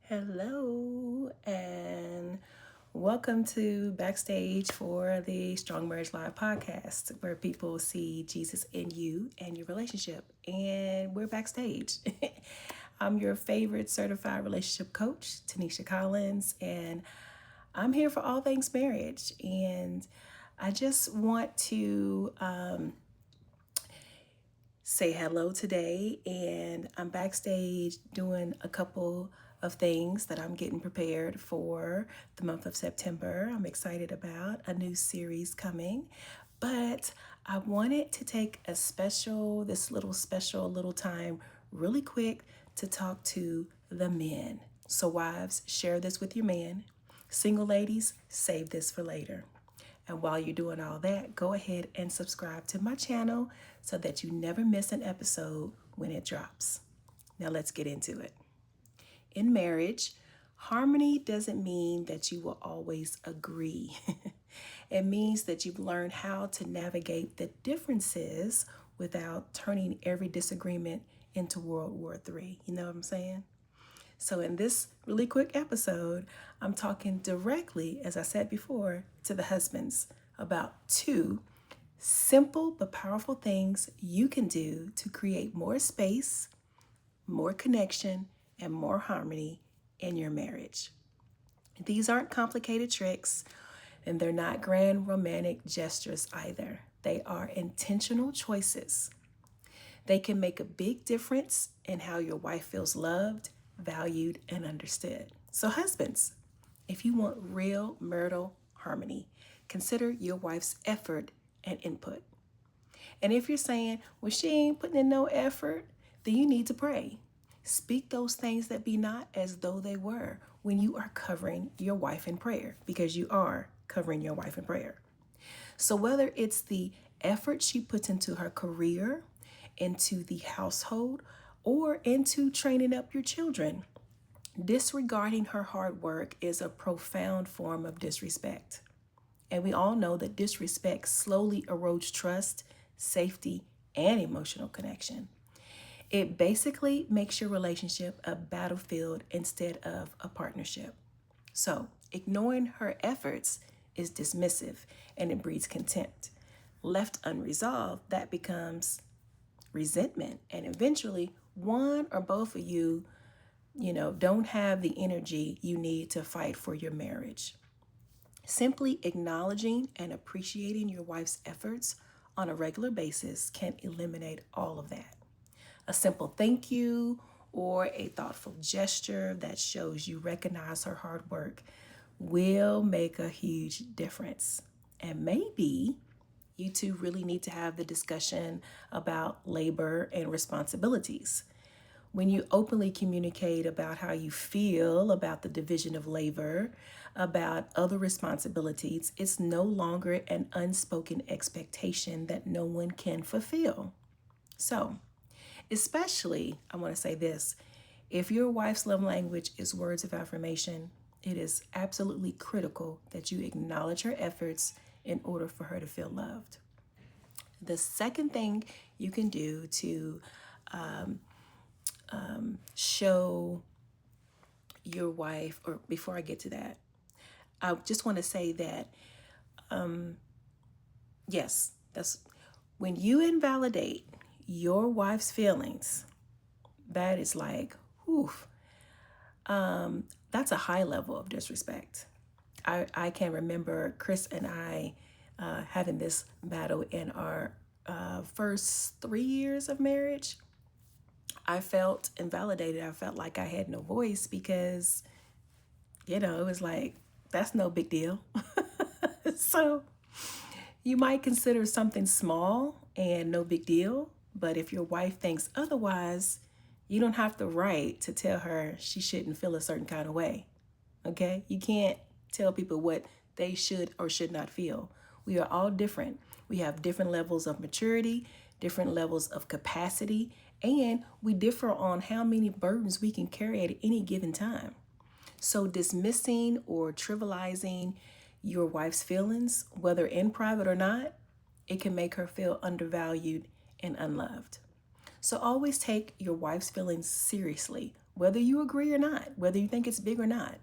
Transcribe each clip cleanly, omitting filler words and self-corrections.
Hello, and welcome to Backstage for the Strong Marriage Live podcast, where people see Jesus in you and your relationship. And we're backstage. I'm your favorite certified relationship coach, Tenisha Collins, and I'm here for all things marriage. And I just want to say hello today, and I'm backstage doing a couple of things that I'm getting prepared for the month of September. I'm excited about a new series coming, but I wanted to take this little special little time really quick to talk to the men. So wives, share this with your man. Single ladies, save this for later. And while you're doing all that, go ahead and subscribe to my channel so that you never miss an episode when it drops. Now let's get into it. In marriage, harmony doesn't mean that you will always agree. It means that you've learned how to navigate the differences without turning every disagreement into World War III. You know what I'm saying? So in this really quick episode, I'm talking directly, as I said before, to the husbands about two simple but powerful things you can do to create more space, more connection, and more harmony in your marriage. These aren't complicated tricks, and they're not grand romantic gestures either. They are intentional choices. They can make a big difference in how your wife feels loved, valued, and understood. So husbands, if you want real marital harmony, consider your wife's effort and input. And if you're saying, well, she ain't putting in no effort, then you need to pray. Speak those things that be not as though they were when you are covering your wife in prayer, because you are covering your wife in prayer. So whether it's the effort she puts into her career, into the household, or into training up your children, disregarding her hard work is a profound form of disrespect. And we all know that disrespect slowly erodes trust, safety, and emotional connection. It basically makes your relationship a battlefield instead of a partnership. So, ignoring her efforts is dismissive and it breeds contempt. Left unresolved, that becomes resentment, and eventually one or both of you don't have the energy you need to fight for your marriage. Simply acknowledging and appreciating your wife's efforts on a regular basis can eliminate all of that. A simple thank you or a thoughtful gesture that shows you recognize her hard work will make a huge difference. And maybe you two really need to have the discussion about labor and responsibilities. When you openly communicate about how you feel about the division of labor, about other responsibilities, it's no longer an unspoken expectation that no one can fulfill. So, especially, I want to say this, if your wife's love language is words of affirmation, it is absolutely critical that you acknowledge her efforts in order for her to feel loved. The second thing you can do to show your wife, or before I get to that, I just want to say that, yes, that's when you invalidate your wife's feelings, that is like, whew, that's a high level of disrespect. I can remember Chris and I having this battle in our first 3 years of marriage. I felt invalidated. I felt like I had no voice because, it was like, that's no big deal. So you might consider something small and no big deal, but if your wife thinks otherwise, you don't have the right to tell her she shouldn't feel a certain kind of way. Okay? You can't tell people what they should or should not feel. We are all different. We have different levels of maturity, different levels of capacity, and we differ on how many burdens we can carry at any given time. So dismissing or trivializing your wife's feelings, whether in private or not, it can make her feel undervalued and unloved. So always take your wife's feelings seriously, whether you agree or not, whether you think it's big or not.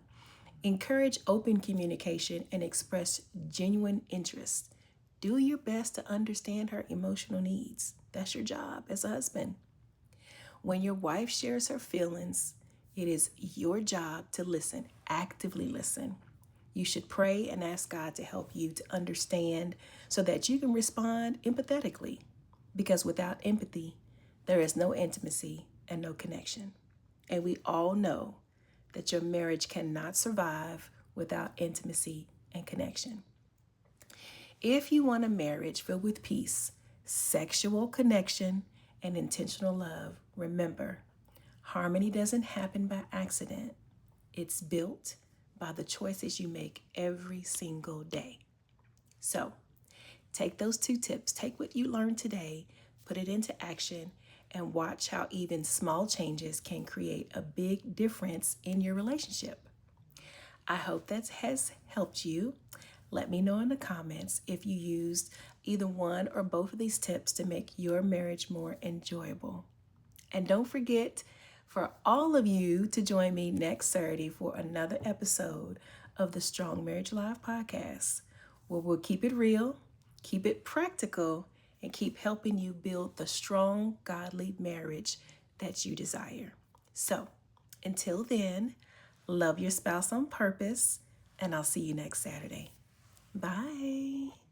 Encourage open communication and express genuine interest. Do your best to understand her emotional needs. That's your job as a husband. When your wife shares her feelings, it is your job to listen, actively listen. You should pray and ask God to help you to understand so that you can respond empathetically. Because without empathy, there is no intimacy and no connection. And we all know that your marriage cannot survive without intimacy and connection. If you want a marriage filled with peace, sexual connection, and intentional love, remember, harmony doesn't happen by accident. It's built by the choices you make every single day. So, take those 2 tips, take what you learned today, put it into action, and watch how even small changes can create a big difference in your relationship. I hope that has helped you. Let me know in the comments if you used either one or both of these tips to make your marriage more enjoyable. And don't forget for all of you to join me next Saturday for another episode of the Strong Marriage Live podcast, where we'll keep it real, keep it practical, and keep helping you build the strong, godly marriage that you desire. So, until then, love your spouse on purpose, and I'll see you next Saturday. Bye.